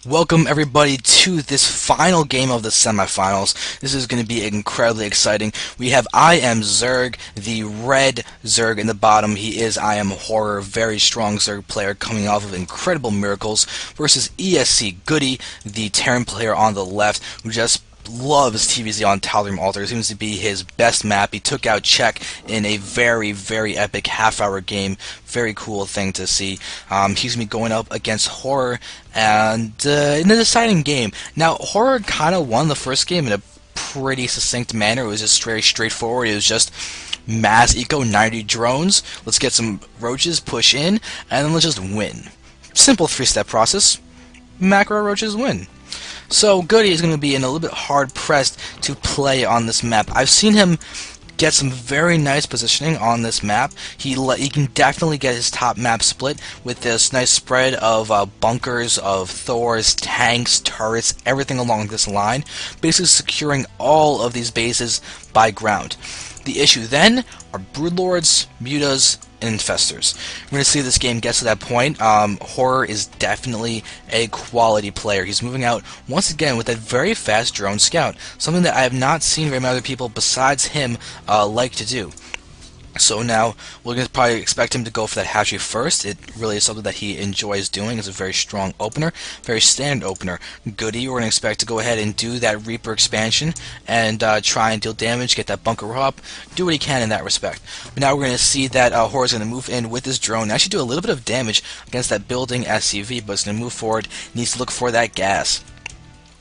Welcome everybody to this final game of the semifinals. This is going to be incredibly exciting. We have Zerg, the red Zerg in the bottom. He is IM.Horror, very strong Zerg player coming off of incredible miracles, versus ESC.GoOdy, the Terran player on the left, who just loves TVZ on Tal'Darim Altar. It seems to be his best map. He took out Czech in a very, very epic half-hour game. Very cool thing to see. He's going to be going up against Horror and in a deciding game. Now, Horror kind of won the first game in a pretty succinct manner. It was just very straightforward. It was just mass eco 90 drones. Let's get some roaches, push in, and then let's just win. Simple three-step process. Macro roaches win. So GoOdy is going to be in a little bit hard pressed to play on this map. I've seen him get some very nice positioning on this map. He can definitely get his top map split with this nice spread of bunkers, of Thors, tanks, turrets, everything along this line, basically securing all of these bases by ground. The issue then are Broodlords, Mutas, and Infestors. We're going to see if this game gets to that point. Horror is definitely a quality player. He's moving out once again with that very fast drone scout, something that I have not seen very many other people besides him like to do. So now we're going to probably expect him to go for that hatchery first. It really is something that he enjoys doing. It's a very strong opener, very standard opener. GoOdy, we're going to expect to go ahead and do that Reaper expansion and try and deal damage, get that bunker up, do what he can in that respect. But now we're going to see that Horror's going to move in with this drone and actually do a little bit of damage against that building SCV, but it's going to move forward, needs to look for that gas.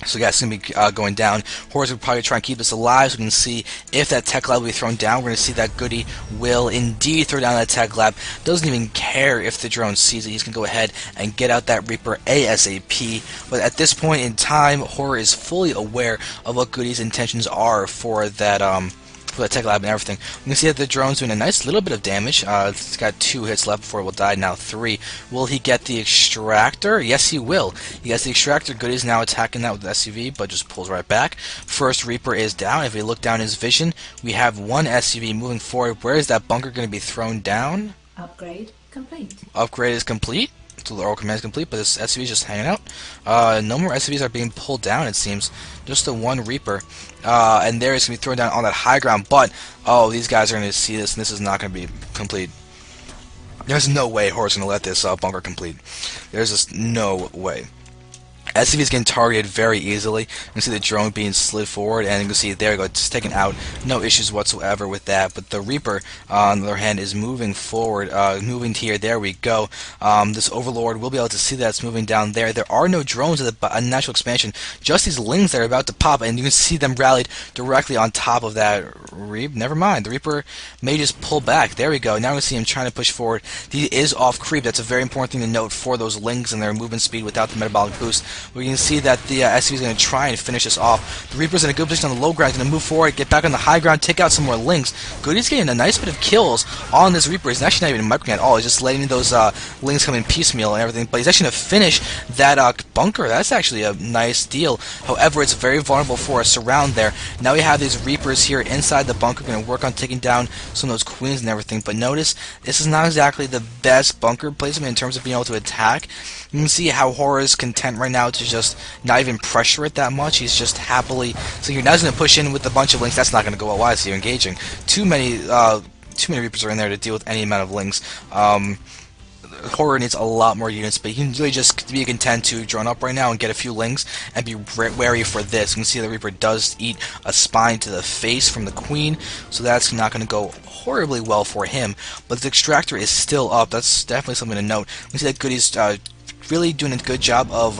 So gas is going to be going down. Horrors will probably try and keep this alive so we can see if that tech lab will be thrown down. We're going to see that GoOdy will indeed throw down that tech lab. Doesn't even care if the drone sees it. He's going to go ahead and get out that Reaper ASAP. But at this point in time, Horror is fully aware of what GoOdy's intentions are for that tech lab and everything. We can see that the drone's doing a nice little bit of damage. It's got 2 hits left before it will die, now 3. Will he get the extractor? Yes, he will. He gets the extractor. GoOdy's now attacking that with the SCV, but just pulls right back. First Reaper is down. If we look down his vision, we have one SCV moving forward. Where is that bunker going to be thrown down? Upgrade complete. Upgrade is complete. So the oral command is complete, but this SCV is just hanging out. No more SCVs are being pulled down, it seems. Just the one Reaper. And there is going to be thrown down on that high ground, but, oh, these guys are going to see this, and this is not going to be complete. There's no way Horror's going to let this bunker complete. There's just no way. SCV is getting targeted very easily. You can see the drone being slid forward, and you can see there you go, it's taken out. No issues whatsoever with that. But the Reaper, on the other hand, is moving forward, moving here. There we go. This Overlord will be able to see that it's moving down there. There are no drones at the natural expansion. Just these lings that are about to pop, and you can see them rallied directly on top of that Reaper. Never mind. The Reaper may just pull back. There we go. Now we see him trying to push forward. He is off creep. That's a very important thing to note for those lings and their movement speed without the metabolic boost. We can see that the SCV is going to try and finish this off. The Reaper's in a good position on the low ground. He's going to move forward, get back on the high ground, take out some more lings. GoOdy's getting a nice bit of kills on this Reaper. He's actually not even microing at all. He's just letting those lings come in piecemeal and everything. But he's actually going to finish that bunker. That's actually a nice deal. However, it's very vulnerable for a surround there. Now we have these Reapers here inside the bunker going to work on taking down some of those queens and everything. But notice, this is not exactly the best bunker placement in terms of being able to attack. You can see how Horror is content right now to just not even pressure it that much. He's just happily... So you're now going to push in with a bunch of links. That's not going to go well. Why is he engaging? Too many Reapers are in there to deal with any amount of links. Horror needs a lot more units, but he can really just be content to drone up right now and get a few lings and be wary for this. You can see the Reaper does eat a spine to the face from the Queen, so that's not going to go horribly well for him. But the extractor is still up. That's definitely something to note. You can see that GoOdy's really doing a good job of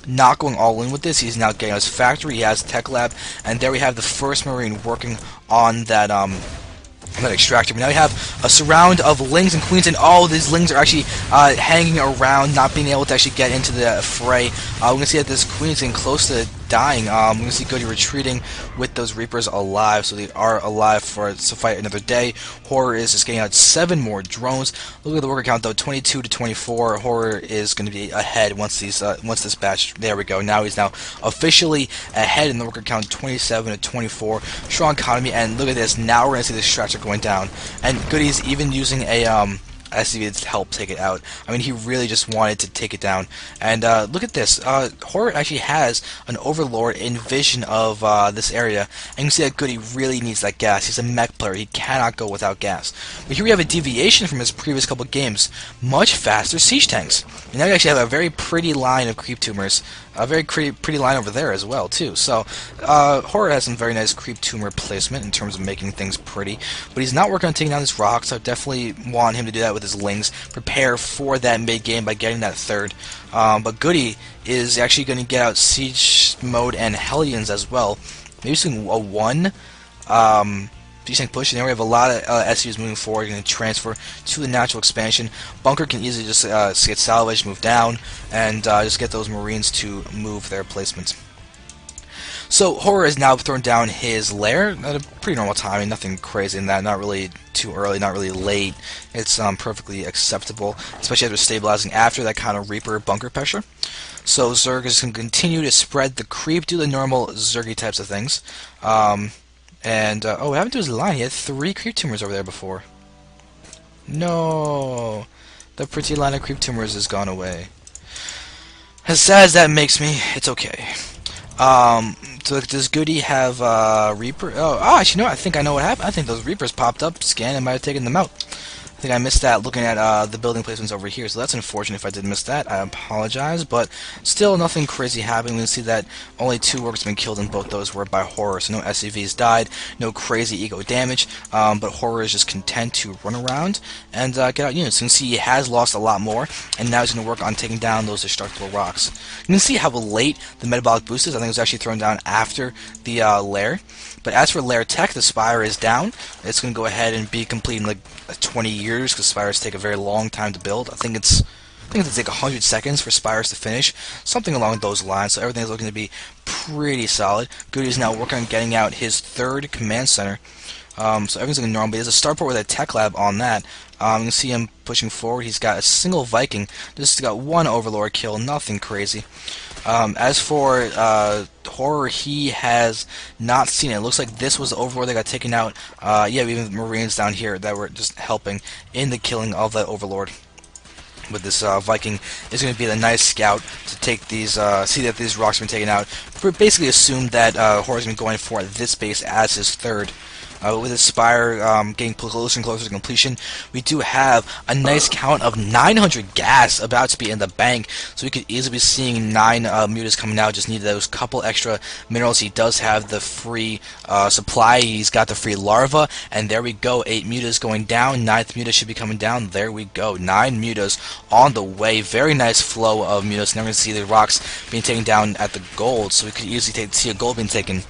not going all in with this. He's now getting his factory, he has tech lab, and there we have the first Marine working on that extractor. But now we have a surround of lings and queens, and all these lings are actually hanging around, not being able to actually get into the fray. We can see that this queen is getting close to dying. We can see GoOdy retreating with those Reapers alive, so they are alive to fight another day. Horror is just getting out 7 more drones. Look at the worker count though, 22 to 24. Horror is going to be ahead once this batch. There we go. Now he's officially ahead in the worker count, 27 to 24. Strong economy, and look at this. Now we're going to see the extractor going down, and GoOdy's even using a SCV to help take it out. I mean, he really just wanted to take it down. And look at this. Horror actually has an Overlord in vision of this area. And you can see that Goody really needs that gas. He's a mech player. He cannot go without gas. But here we have a deviation from his previous couple games. Much faster siege tanks. And now you actually have a very pretty line of creep tumors. A very pretty line over there as well, too. So, Horror has some very nice creep tumor placement in terms of making things pretty. But he's not working on taking down his rocks, so I definitely want him to do that with his lings. Prepare for that mid-game by getting that third. But Goody is actually going to get out Siege Mode and Hellions as well. Maybe using a 1. Decent push, and then we have a lot of SUs moving forward. You're going to transfer to the natural expansion. Bunker can easily just get salvaged, move down, and just get those Marines to move their placements. So Horror has now thrown down his lair at a pretty normal timing, nothing crazy in that, not really too early, not really late. It's perfectly acceptable, especially as we're stabilizing after that kind of Reaper bunker pressure. So Zerg is going to continue to spread the creep, do the normal Zergy types of things. Oh, what happened to his line? He had 3 creep tumors over there before. No, the pretty line of creep tumors has gone away. As sad as that makes me, it's okay. So does Goody have Reaper? Actually, no. I think I know what happened. I think those Reapers popped up, scanned, and might have taken them out. I think I missed that looking at the building placements over here, so that's unfortunate if I did miss that. I apologize, but still nothing crazy happening. We can see that only 2 orcs have been killed, and both those were by Horror, so no SCVs died, no crazy ego damage, but Horror is just content to run around and get out units. You can see he has lost a lot more, and now he's going to work on taking down those destructible rocks. You can see how late the metabolic boost is. I think it was actually thrown down after the lair. But as for lair tech, the Spire is down. It's going to go ahead and be complete in like 20 years because Spires take a very long time to build. I think it's going to take 100 seconds for Spires to finish, something along those lines. So everything's looking to be pretty solid. Goody is now working on getting out his 3rd command center. So everything's looking normal. But he has a starport with a tech lab on that. You can see him pushing forward. He's got a single Viking. Just got 1 Overlord kill. Nothing crazy. As for Horror, he has not seen it. It looks like this was the Overlord that got taken out. Yeah, we have Marines down here that were just helping in the killing of that Overlord. But this Viking is going to be the nice scout to take these, see that these rocks have been taken out. Basically assume that Horror's been going for this base as his 3rd. With his Spire getting closer and closer to completion, we do have a nice count of 900 gas about to be in the bank, so we could easily be seeing 9 mutas coming out. Just need those couple extra minerals. He does have the free supply. He's got the free larva, and there we go. 8 mutas going down. 9th muta should be coming down. There we go. 9 mutas on the way. Very nice flow of mutas. Now we're going to see the rocks being taken down at the gold, so we could easily see a gold being taken.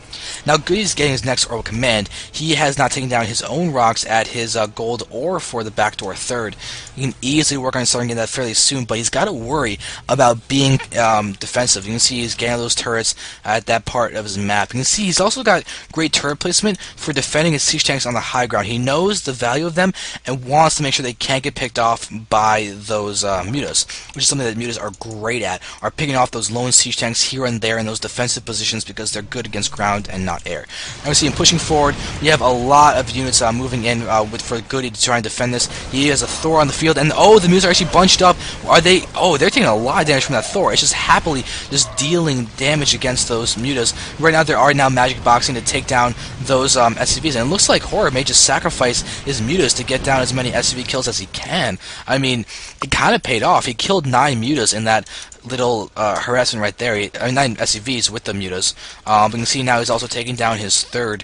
Now Goody's getting his next orbital command. He has not taken down his own rocks at his gold or for the backdoor 3rd. You can easily work on starting getting that fairly soon, but he's got to worry about being defensive. You can see he's getting those turrets at that part of his map. You can see he's also got great turret placement for defending his siege tanks on the high ground. He knows the value of them and wants to make sure they can't get picked off by those mutas, which is something that mutas are great at, are picking off those lone siege tanks here and there in those defensive positions because they're good against ground and not air. Now we see him pushing forward. We have a lot of units moving in for Goody to try and defend this. He has a Thor on the field, and oh, the mutas are actually bunched up. Are they? Oh, they're taking a lot of damage from that Thor. It's just happily just dealing damage against those mutas. Right now, there are now magic boxing to take down those SCVs, and it looks like Horror may just sacrifice his mutas to get down as many SCV kills as he can. I mean, it kind of paid off. He killed 9 mutas in that little harassment right there. 9 SCVs with the mutas. We can see now he's also taking down his 3rd.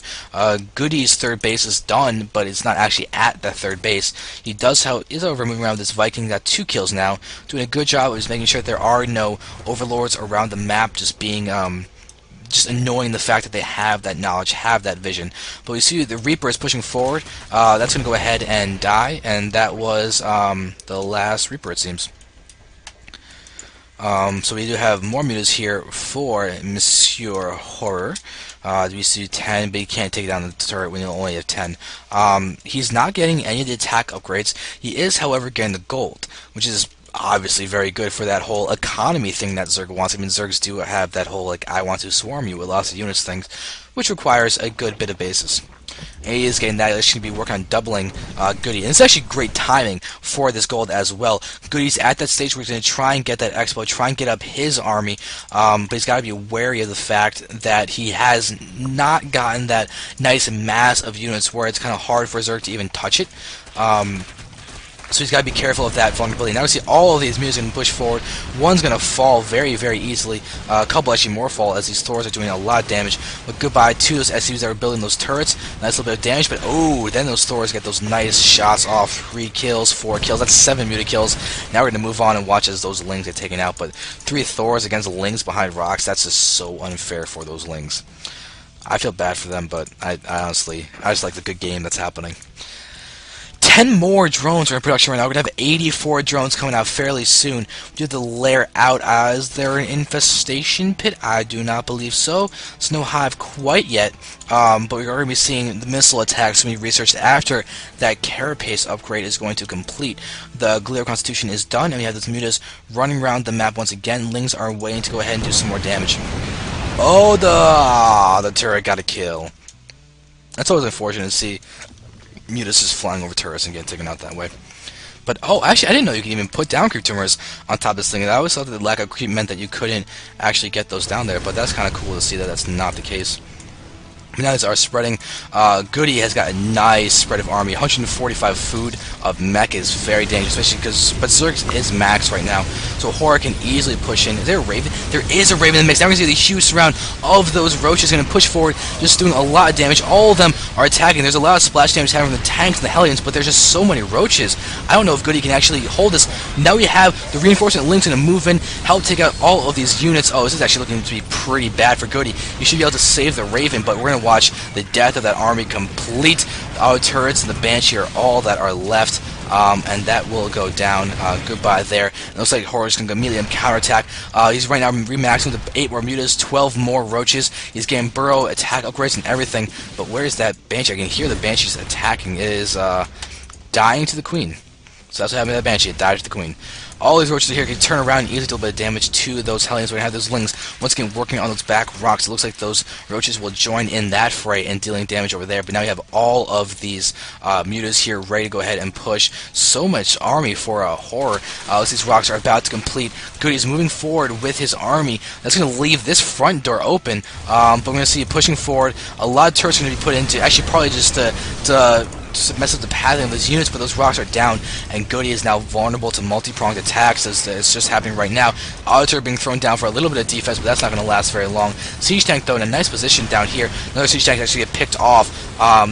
Goody's 3rd base is done, but it's not actually at that 3rd base. He does is over moving around with this Viking. Got 2 kills now, doing a good job of just making sure that there are no overlords around the map, just being just annoying the fact that they have that knowledge, have that vision. But we see the Reaper is pushing forward. That's going to go ahead and die, and that was the last Reaper, it seems. So we do have more mutas here for Monsieur Horror. We see 10, but he can't take down the turret when you only have 10. He's not getting any of the attack upgrades. He is, however, getting the gold, which is obviously very good for that whole economy thing that Zerg wants. I mean, Zergs do have that whole, like, I want to swarm you with lots of units things, which requires a good bit of bases. And he is getting that. He's going to be working on doubling Goody. And it's actually great timing for this gold as well. Goody's at that stage where he's going to try and get that expo, try and get up his army, but he's got to be wary of the fact that he has not gotten that nice mass of units where it's kind of hard for Zerg to even touch it. So he's got to be careful of that vulnerability. Now we see all of these mutants going to push forward. One's going to fall very, very easily. A couple actually more fall as these Thors are doing a lot of damage. But goodbye to those SCVs that were building those turrets. Nice little bit of damage, but oh, then those Thors get those nice shots off. 3 kills, 4 kills. That's 7 mutant kills. Now we're going to move on and watch as those Lings get taken out. But 3 Thors against Lings behind rocks, that's just so unfair for those Lings. I feel bad for them, but I honestly, I just like the good game that's happening. 10 more drones are in production right now. We're going to have 84 drones coming out fairly soon. We have to layer out. Is there an infestation pit? I do not believe so. There's no hive quite yet. But we're going to be seeing the missile attacks going to be researched after that carapace upgrade is going to complete. The Glider Constitution is done, and we have the mutas running around the map once again. Lings are waiting to go ahead and do some more damage. Oh, the turret got a kill. That's always unfortunate to see. Mutas is flying over turrets and getting taken out that way. But, oh, actually, I didn't know you could even put down creep tumors on top of this thing. I always thought that the lack of creep meant that you couldn't actually get those down there, but that's kind of cool to see that that's not the case. Now they are spreading. Goody has got a nice spread of army. 145 food of mech is very dangerous, especially because Zerg is max right now, so Horror can easily push in. Is there a Raven? There is a Raven in the mix. Now we're going to see the huge surround of those roaches going to push forward, just doing a lot of damage. All of them are attacking. There's a lot of splash damage happening from the tanks and the Hellions, but there's just so many roaches. I don't know if Goody can actually hold this. Now we have the reinforcement Link's going to move in, help take out all of these units. Oh, this is actually looking to be pretty bad for Goody. You should be able to save the Raven, but we're going to watch the death of that army complete. Our turrets and the Banshee are all that are left, and that will go down. Goodbye there. It looks like Horror's going to immediately counterattack. He's right now remaxing with 8 more mutas, 12 more roaches. He's getting burrow, attack upgrades, and everything. But where's that Banshee? I can hear the Banshee's attacking. It is dying to the Queen. So that's what happened to that Banshee. It died to the Queen. All these roaches here can turn around and easily do a bit of damage to those Hellions. We're going to have those Lings once again working on those back rocks. It looks like those roaches will join in that fray and dealing damage over there. But now you have all of these mutas here ready to go ahead and push. So much army for a Horror. These rocks are about to complete. Goody's moving forward with his army. That's going to leave this front door open. But we're going to see it pushing forward. A lot of turrets are going to be put into, actually probably just to mess up the pathing of those units, but those rocks are down, and Goody is now vulnerable to multi-pronged attacks, as it's just happening right now. Auto being thrown down for a little bit of defense, but that's not going to last very long. Siege Tank, though, in a nice position down here. Another Siege Tank actually get picked off.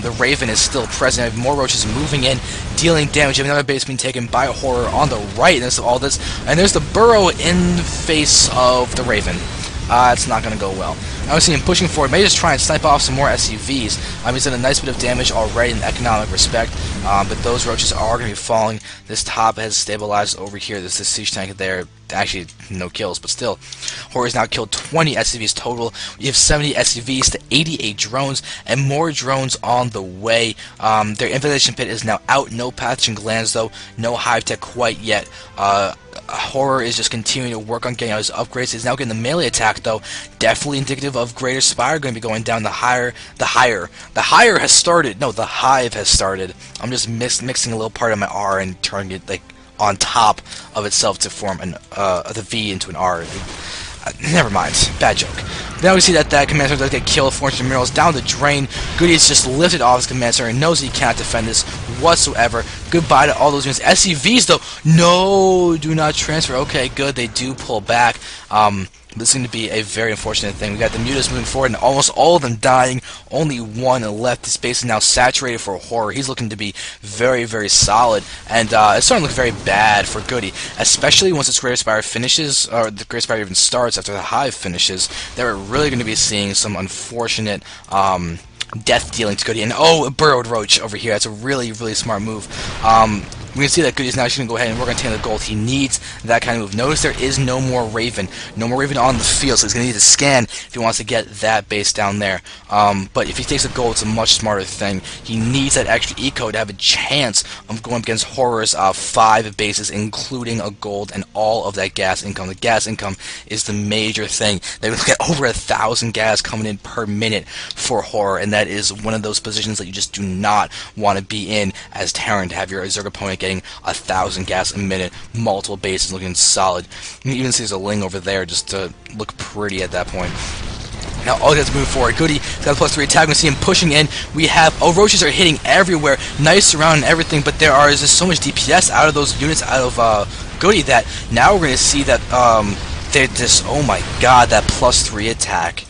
The Raven is still present. I have more roaches moving in, dealing damage. You have another base being taken by Horror on the right, and there's all this. And there's the burrow in the face of the Raven. It's not going to go well. I was seeing him pushing forward. Maybe just try and snipe off some more SCVs. He's done a nice bit of damage already in economic respect, but those roaches are going to be falling. This top has stabilized over here. There's this siege tank there. Actually, no kills, but still. Horror's now killed 20 SCVs total. We have 70 SCVs to 88 drones, and more drones on the way. Their infestation pit is now out. No pathogen glands, though. No hive tech quite yet. Horror is just continuing to work on getting out his upgrades. He's now getting the melee attack, though. Definitely indicative of Greater Spire going to be going down. The higher has started. No, the hive has started. I'm just mixing a little part of my R and turning it like on top of itself to form the V into an R. Never mind. Bad joke. Now we see that command center does get killed. 400 minerals down the drain. Goody is just lifted off his command center and knows he can't defend this whatsoever. Goodbye to all those units. SCVs, though, no, do not transfer. Okay, good. They do pull back. This is going to be a very unfortunate thing. We got the mutas moving forward and almost all of them dying. Only one left. The space is now saturated for Horror. He's looking to be very, very solid. And it's starting to look very bad for Goody, especially once this Greater Spire finishes, or the Greater Spire even starts after the Hive finishes. They're really going to be seeing some unfortunate death dealing to Goody. And oh, a burrowed roach over here. That's a really, really smart move. We can see that Goody's now just going to go ahead and work on taking the gold. He needs that kind of move. Notice there is no more Raven. No more Raven on the field, so he's going to need to scan if he wants to get that base down there. But if he takes the gold, it's a much smarter thing. He needs that extra eco to have a chance of going up against Horror's 5 bases, including a gold and all of that gas income. The gas income is the major thing. They look at over 1,000 gas coming in per minute for Horror, and that is one of those positions that you just do not want to be in as Terran, to have your Zerg opponent getting 1,000 gas a minute, multiple bases looking solid. You can even see there's a Ling over there just to look pretty at that point. Now all he has to move forward. Goody got a +3 attack. We see him pushing in. We have roaches are hitting everywhere, nice around and everything, but there is just so much DPS out of those units out of Goody that now we're going to see that they just, oh my god, that +3 attack.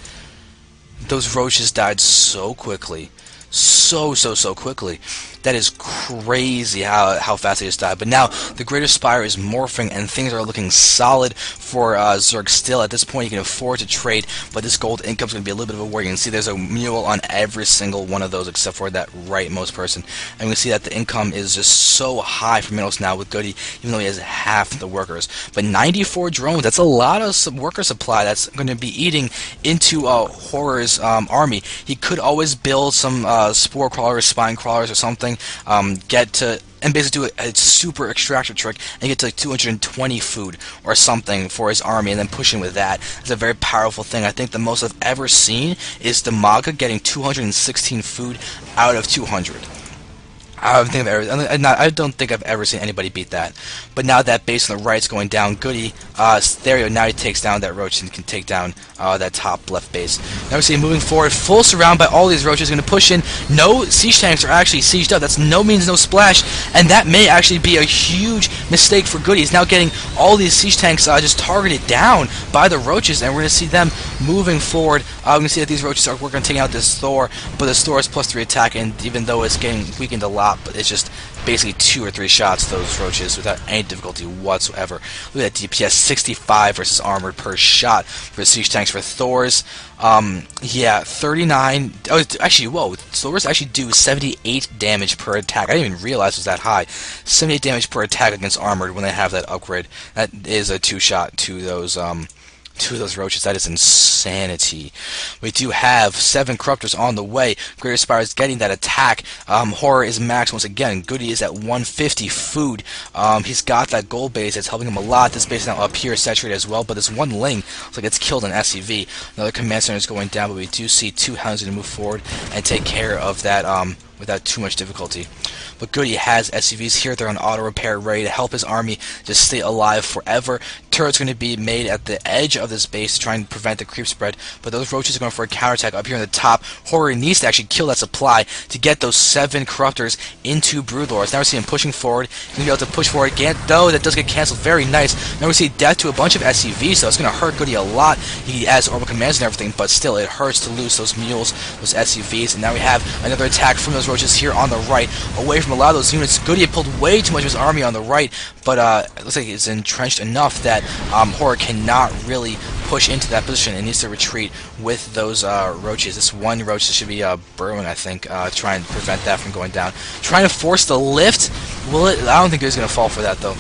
Those roaches died so quickly. So quickly. That is crazy how fast they just died. But now the Greater Spire is morphing and things are looking solid for Zerg still. At this point you can afford to trade, but this gold income is going to be a little bit of a worry. You can see there's a mule on every single one of those except for that rightmost person. And we see that the income is just so high for minerals now with Goody, even though he has half the workers. But 94 drones, that's a lot of worker supply that's going to be eating into Horror's army. He could always build some spore crawlers, spine crawlers or something, get to and basically do a super extractor trick and get to like 220 food or something for his army, and then push in with that. It's a very powerful thing. I think the most I've ever seen is the Maga getting 216 food out of 200. I don't think I've ever seen anybody beat that. But now that base on the right is going down. Goody, there you go. Now he takes down that roach and can take down that top left base. Now we see him moving forward, full surround by all these roaches. Going to push in. No siege tanks are actually sieged up. That's no means no splash, and that may actually be a huge mistake for Goody. He's now getting all these siege tanks just targeted down by the roaches, and we're going to see them moving forward. We're going to see that these roaches are working on taking out this Thor, but this Thor is +3 attack, and even though it's getting weakened a lot, but it's just basically 2 or 3 shots, those roaches, without any difficulty whatsoever. Look at that DPS, 65 versus armored per shot for siege tanks. For Thors, yeah, 39. Oh, actually, whoa, Thors actually do 78 damage per attack. I didn't even realize it was that high. 78 damage per attack against armored when they have that upgrade. That is a 2-shot to those roaches. That is insanity. We do have 7 corruptors on the way. Greater Spire is getting that attack. Horror is max once again. Goody is at 150 food. He's got that gold base that's helping him a lot. This base is now up here saturated as well, but this one Ling looks like it's killed an SCV. Another command center is going down, but we do see 2 hounds going to move forward and take care of that without too much difficulty. But Goody has SCVs here. They're on auto repair, ready to help his army just stay alive forever. Turret's going to be made at the edge of this base to try and prevent the creep spread, but those roaches are going for a counterattack up here on the top. Horror needs to actually kill that supply to get those 7 corruptors into Broodlords. Now we see him pushing forward. He's going to be able to push forward again, though that does get cancelled. Very nice. Now we see death to a bunch of SCVs, so it's going to hurt Goody a lot. He has orbital commands and everything, but still it hurts to lose those mules, those SCVs. And now we have another attack from those roaches here on the right, away from a lot of those units. Goody had pulled way too much of his army on the right, but it looks like it's entrenched enough that Horror cannot really push into that position and needs to retreat with those roaches. This one roach should be burrowing, I think, trying to prevent that from going down. Trying to force the lift. Will it? I don't think it's going to fall for that, though.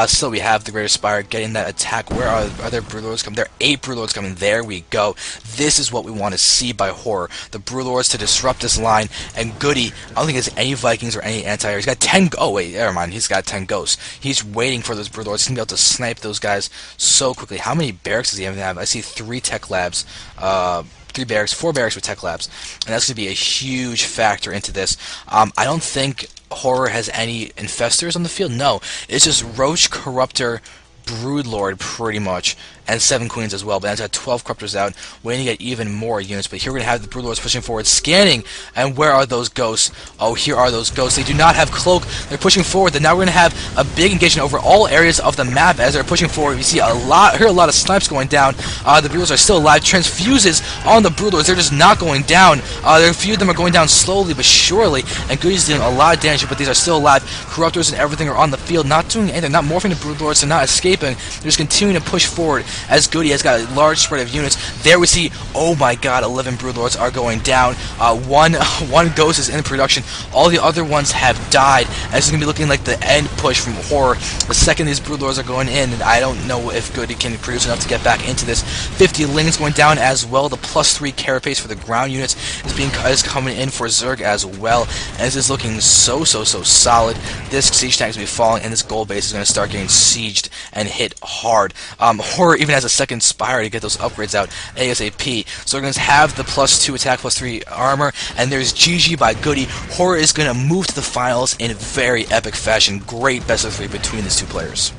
Still, we have the Greater Spire getting that attack. Where are there Broodlords coming? There are 8 Broodlords coming. There we go. This is what we want to see by Horror. The Broodlords to disrupt this line. And Goody, I don't think there's any Vikings or any anti-air. He's got 10... Oh, wait, never mind. He's got 10 ghosts. He's waiting for those Broodlords. He's going to be able to snipe those guys so quickly. How many barracks does he even have? I see 3 tech labs. 3 barracks, 4 barracks with tech labs. And that's going to be a huge factor into this. I don't think Horror has any infestors on the field. No, it's just Roach, Corruptor, Broodlord, pretty much, and 7 queens as well. But that's got 12 corruptors out, waiting to get even more units. But here we're going to have the Broodlords pushing forward, scanning. And where are those ghosts? Oh, here are those ghosts. They do not have cloak. They're pushing forward. Then now we're going to have a big engagement over all areas of the map as they're pushing forward. You see hear a lot of snipes going down. The Broodlords are still alive. Transfuses on the Broodlords. They're just not going down. A few of them are going down slowly but surely. And Goody's doing a lot of damage, but these are still alive. Corruptors and everything are on the field, not doing anything, not morphing to Broodlords, they're not escaping. They're just continuing to push forward. as GoOdy has got a large spread of units. There we see, oh my god, 11 Broodlords are going down. One Ghost is in production. All the other ones have died. And this is going to be looking like the end push from Horror. The second these Broodlords are going in, and I don't know if GoOdy can produce enough to get back into this. 50 Lings going down as well. The +3 carapace for the ground units is coming in for Zerg as well. And this is looking so solid. This siege tank is going to be falling, and this gold base is going to start getting sieged and hit hard. Horror even has a second Spire to get those upgrades out ASAP. So we're going to have the +2 attack, +3 armor, and there's GG by GoOdy. Horror is going to move to the finals in very epic fashion. Great best of 3 between these two players.